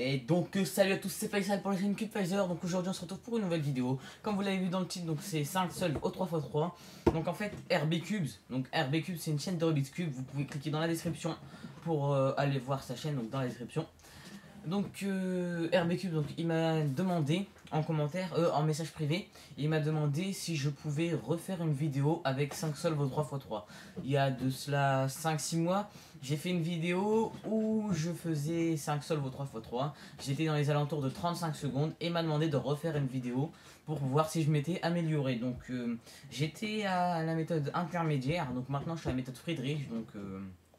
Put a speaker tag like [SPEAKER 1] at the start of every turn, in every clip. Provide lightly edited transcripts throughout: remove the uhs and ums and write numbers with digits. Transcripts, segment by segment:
[SPEAKER 1] Et donc salut à tous, c'est Faisal pour la chaîne CubePhaser. Donc aujourd'hui on se retrouve pour une nouvelle vidéo. Comme vous l'avez vu dans le titre, donc c'est 5 solves au 3x3. Donc en fait RB Cubes, donc RB Cubes c'est une chaîne de Rubik's Cube. Vous pouvez cliquer dans la description pour aller voir sa chaîne, donc dans la description. Donc RB Cube, donc il m'a demandé en commentaire, en message privé, il m'a demandé si je pouvais refaire une vidéo avec 5 solves au 3x3. Il y a de cela 5-6 mois, j'ai fait une vidéo où je faisais 5 solves au 3x3. J'étais dans les alentours de 35 secondes et m'a demandé de refaire une vidéo pour voir si je m'étais amélioré. Donc j'étais à la méthode intermédiaire, donc maintenant je suis à la méthode Friedrich, donc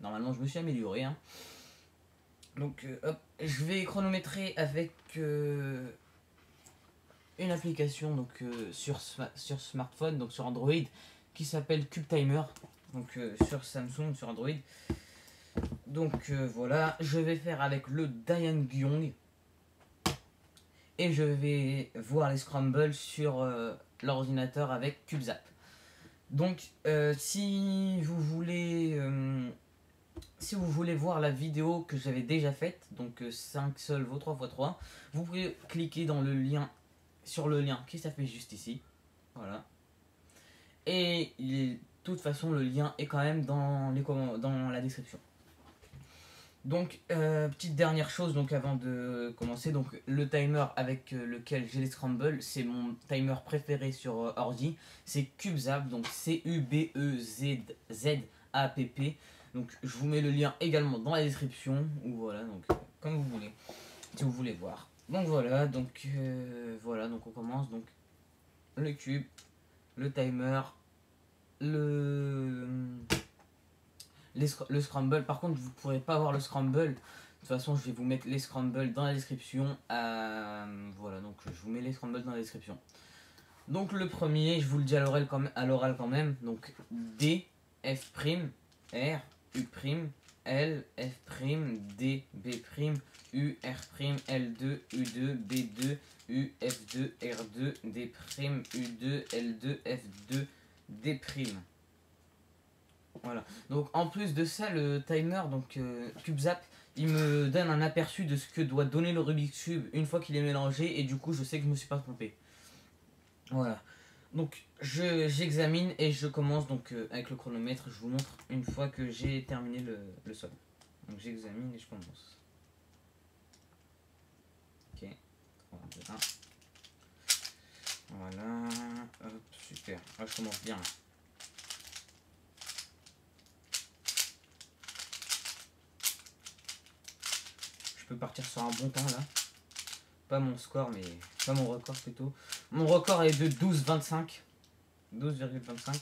[SPEAKER 1] normalement je me suis amélioré. Hein. Donc hop, je vais chronométrer avec une application donc sur smartphone, donc sur Android, qui s'appelle CubeTimer, donc sur Samsung, sur Android. Donc voilà, je vais faire avec le Dian Gyong et je vais voir les scrambles sur l'ordinateur avec CubeZap. Donc si vous voulez voir la vidéo que j'avais déjà faite, donc 5 solves au 3x3, vous pouvez cliquer dans le lien, sur le lien qui s'affiche juste ici. Voilà. Et de toute façon, le lien est quand même dans la description. Donc, petite dernière chose, donc avant de commencer, donc le timer avec lequel j'ai les scrambles, c'est mon timer préféré sur ordi, c'est CubeZap, donc CubeZapp. Donc je vous mets le lien également dans la description, ou voilà, donc comme vous voulez, si vous voulez voir. Donc voilà, donc on commence. Donc le cube, le timer, le scramble. Par contre, vous ne pourrez pas voir le scramble. De toute façon, je vais vous mettre les scrambles dans la description. Voilà, donc je vous mets les scrambles dans la description. Donc le premier, je vous le dis à l'oral quand même. Donc D, F', R, U', L, F', D, B', U, R', L2, U2, B2, U, F2, R2, D', U2, L2, F2, D'. Voilà. Donc en plus de ça, le timer, donc CubeZap, il me donne un aperçu de ce que doit donner le Rubik's Cube une fois qu'il est mélangé, et du coup je sais que je me suis pas trompé. Voilà. Donc j'examine et je commence donc avec le chronomètre. Je vous montre une fois que j'ai terminé le sol. Donc j'examine et je commence. Ok. 3, 2, 1. Voilà. Hop, super. Là je commence bien. Là. Je peux partir sur un bon temps là. Pas mon score, mais pas mon record plutôt. Mon record est de 12,25. 12,25.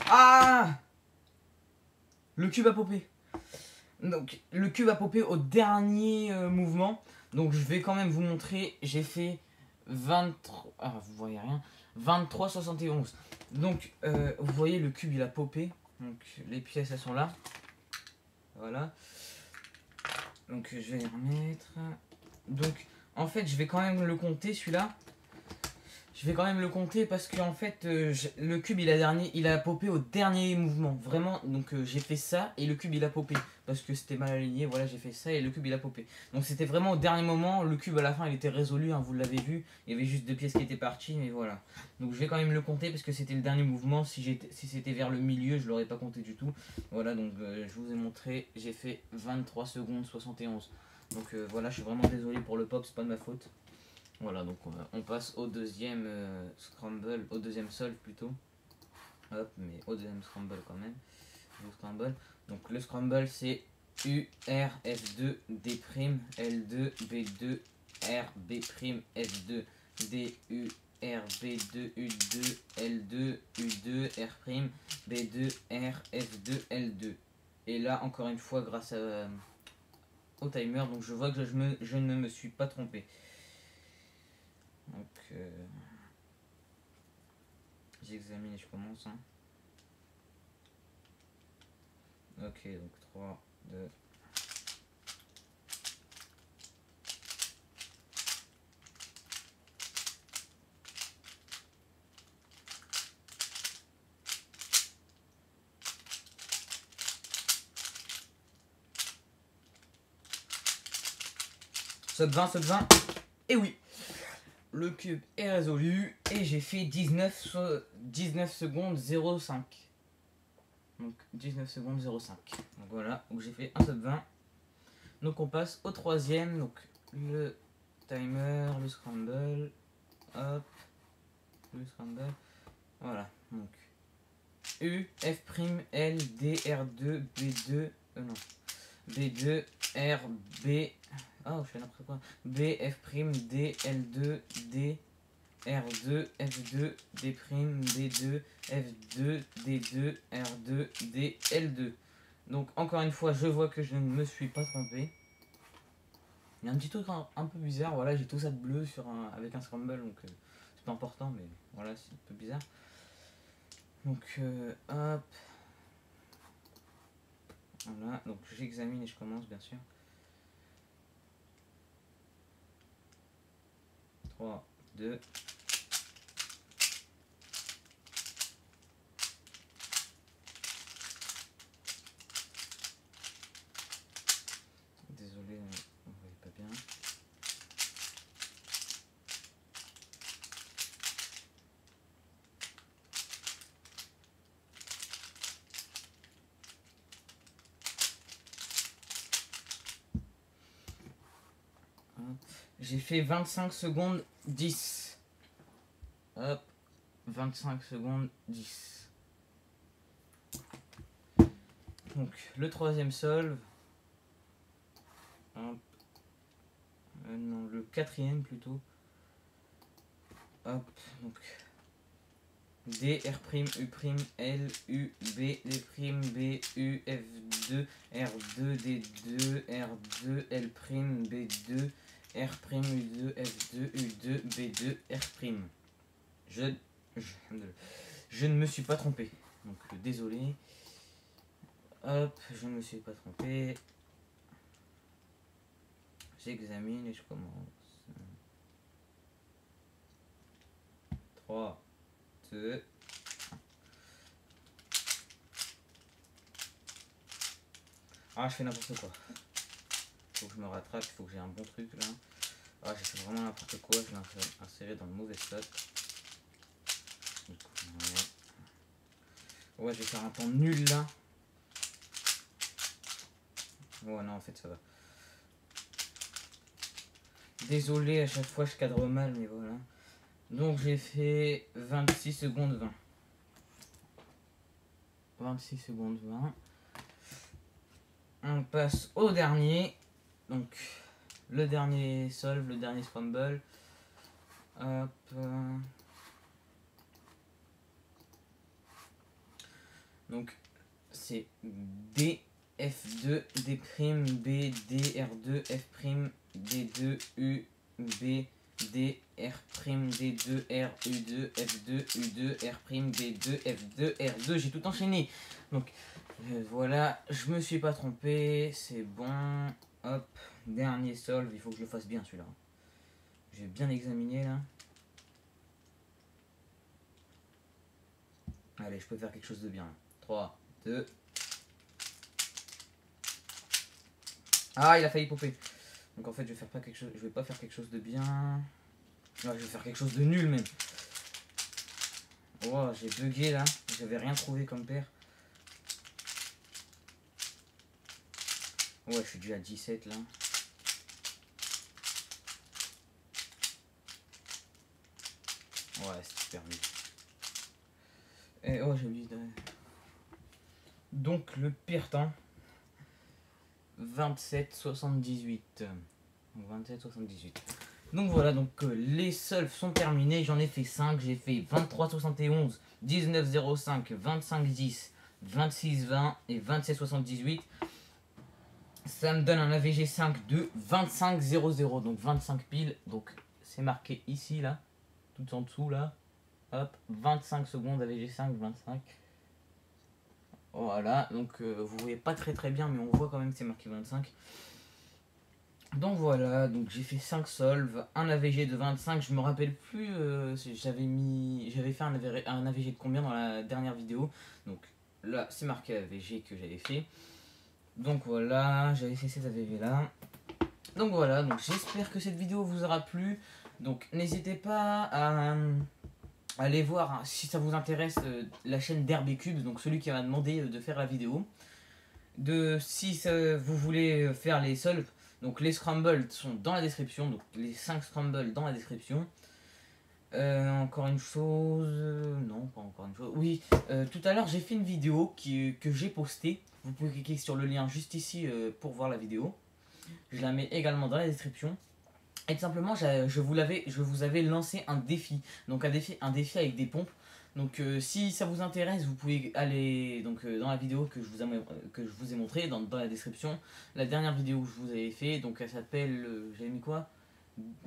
[SPEAKER 1] Ah! Le cube a popé. Donc le cube a popé au dernier mouvement. Donc je vais quand même vous montrer. J'ai fait 23. Ah, vous voyez rien. 23,71. Donc vous voyez le cube il a popé. Donc les pièces elles sont là. Voilà. Donc je vais les remettre. Donc en fait je vais quand même le compter celui-là. Je vais quand même le compter parce que en fait le cube il a popé au dernier mouvement. Vraiment, donc j'ai fait ça et le cube il a popé. Parce que c'était mal aligné, voilà j'ai fait ça et le cube il a popé. Donc c'était vraiment au dernier moment, le cube à la fin il était résolu, hein, vous l'avez vu. Il y avait juste 2 pièces qui étaient parties, mais voilà. Donc je vais quand même le compter parce que c'était le dernier mouvement. Si c'était vers le milieu, je l'aurais pas compté du tout. Voilà, donc je vous ai montré, j'ai fait 23 secondes 71. Donc voilà, je suis vraiment désolé pour le pop, c'est pas de ma faute. Voilà, donc on passe au deuxième scramble, au deuxième solve plutôt. Hop, mais au deuxième scramble quand même. Scramble. Donc le scramble c'est U, R, F2, D', L2, B2, R, B', F2, D, U, R, B2, U2, L2, U2, R', B2, R, F2, L2. Et là, encore une fois, grâce au timer, donc je vois que je ne me suis pas trompé. Donc j'examine et je commence. Hein. Ok, donc 3, 2. Sub 20, sub 20. Et oui, le cube est résolu et j'ai fait 19 secondes 05. Donc 19 secondes 05. Donc voilà, donc j'ai fait un sub 20. Donc on passe au troisième. Donc le timer, le scramble. Hop. Le scramble. Voilà. Donc U, F', L, D, R2, B2. Non. B2, R, B. Oh, je fais n'importe quoi. B, F', D, L2, D, R2, F2, D', B2, F2, D2, R2, D, L2. Donc, encore une fois, je vois que je ne me suis pas trompé. Il y a un petit truc un peu bizarre. Voilà, j'ai tout ça de bleu avec un scramble. Donc, c'est pas important, mais voilà, c'est un peu bizarre. Donc, hop. Voilà, donc j'examine et je commence, bien sûr. 3, 2. Désolé, on ne voyait pas bien. J'ai fait 25 secondes 10. Hop, 25 secondes 10. Donc le troisième solve. Hop. Non, le quatrième plutôt. Hop, donc D, R', U', L, U, B, D', B, U, F2, R2, D2, R2, L', B2, R', U2, F2, U2, B2, R'. Je ne me suis pas trompé. Donc désolé. Hop, je ne me suis pas trompé. J'examine et je commence. 3, 2. Ah, je fais n'importe quoi. Faut que je me rattrape, il faut que j'ai un bon truc là. Ah, j'ai fait vraiment n'importe quoi, je l'ai inséré dans le mauvais spot. Ouais, je vais faire un temps nul là. Ouais, non, en fait, ça va. Désolé, à chaque fois je cadre mal, mais voilà. Donc j'ai fait 26 secondes 20. 26 secondes 20. On passe au dernier. Donc le dernier solve, le dernier scramble. Hop. Donc c'est D, F2, D', B, D, R2, F', D2, U, B, D, R', D2, R, U2, F2, U2, R', B2, F2, R2. J'ai tout enchaîné. Donc voilà, je me suis pas trompé. C'est bon. Hop, dernier solve. Il faut que je le fasse bien celui-là. J'ai bien examiné là. Allez, je peux faire quelque chose de bien. 3, 2. Ah, il a failli popper. Donc en fait, je vais pas faire quelque chose de bien. Ouais, je vais faire quelque chose de nul même. Oh, j'ai bugué là. J'avais rien trouvé comme paire. Ouais, je suis déjà à 17 là. Ouais, c'est super nul. Et oh, j'ai oublié de... Donc le pire temps. 27,78. Donc 27,78. Donc voilà, donc les solves sont terminés. J'en ai fait 5. J'ai fait 23,71, 19,05, 25,10, 26,20 et 27,78. Ça me donne un AVG 5 de 25,00. Donc 25 piles. Donc c'est marqué ici, là. Tout en dessous, là. Hop, 25 secondes AVG 5, 25. Voilà, donc vous voyez pas très bien, mais on voit quand même que c'est marqué 25. Donc voilà, donc j'ai fait 5 solves, un AVG de 25, je me rappelle plus, j'avais fait un AVG de combien dans la dernière vidéo. Donc là, c'est marqué AVG que j'avais fait. Donc voilà, j'avais fait ces AVG là. Donc voilà, donc j'espère que cette vidéo vous aura plu. Donc n'hésitez pas à aller voir, hein, si ça vous intéresse, la chaîne d'Herbe Cubes, donc celui qui m'a demandé de faire la vidéo. Si vous voulez faire les solves, donc les scrambles sont dans la description, donc les 5 scrambles dans la description. Encore une chose, non pas encore une chose, oui, tout à l'heure j'ai fait une vidéo que j'ai postée, vous pouvez cliquer sur le lien juste ici pour voir la vidéo, je la mets également dans la description. Et tout simplement je vous avais lancé un défi, donc un défi avec des pompes. Donc si ça vous intéresse, vous pouvez aller donc, dans la vidéo que je vous ai montré dans la description. La dernière vidéo que je vous avais fait, donc elle s'appelle, j'avais mis quoi,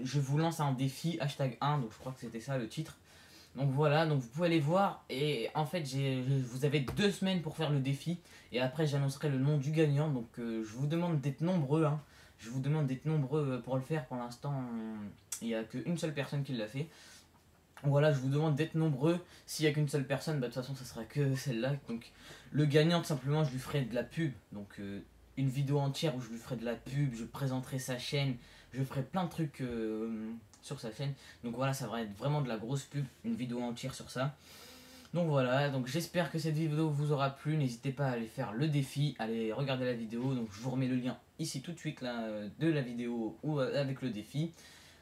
[SPEAKER 1] je vous lance un défi #1, donc je crois que c'était ça le titre. Donc voilà, donc vous pouvez aller voir. Et en fait vous avez 2 semaines pour faire le défi. Et après j'annoncerai le nom du gagnant. Donc je vous demande d'être nombreux, hein. Je vous demande d'être nombreux pour le faire. Pour l'instant il n'y a qu'une seule personne qui l'a fait. Voilà, je vous demande d'être nombreux. S'il n'y a qu'une seule personne, bah, de toute façon ça sera que celle-là. Donc le gagnant, tout simplement, je lui ferai de la pub. Donc une vidéo entière où je lui ferai de la pub, je présenterai sa chaîne, je ferai plein de trucs sur sa chaîne. Donc voilà, ça va être vraiment de la grosse pub, une vidéo entière sur ça. Donc voilà, donc j'espère que cette vidéo vous aura plu. N'hésitez pas à aller faire le défi, allez regarder la vidéo. Donc je vous remets le lien ici tout de suite là, de la vidéo ou avec le défi.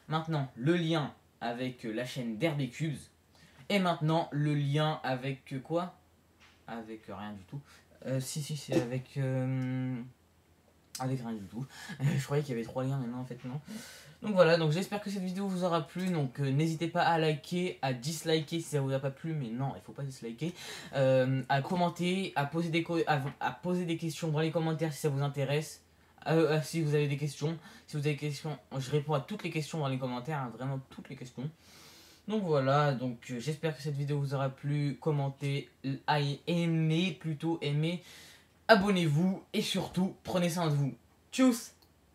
[SPEAKER 1] Maintenant, le lien avec la chaîne d'Herbe Cubes. Et maintenant, le lien avec quoi? Avec rien du tout. Si, c'est avec... avec rien du tout. Je croyais qu'il y avait 3 liens, mais non, en fait, non. Donc voilà, donc j'espère que cette vidéo vous aura plu. Donc n'hésitez pas à liker, à disliker si ça vous a pas plu, mais non, il faut pas disliker. À commenter, à poser des questions dans les commentaires si ça vous intéresse. Si vous avez des questions, si vous avez des questions, je réponds à toutes les questions dans les commentaires, hein, vraiment toutes les questions. Donc voilà, donc j'espère que cette vidéo vous aura plu. Commentez, aimez, abonnez-vous et surtout prenez soin de vous. Tchuss!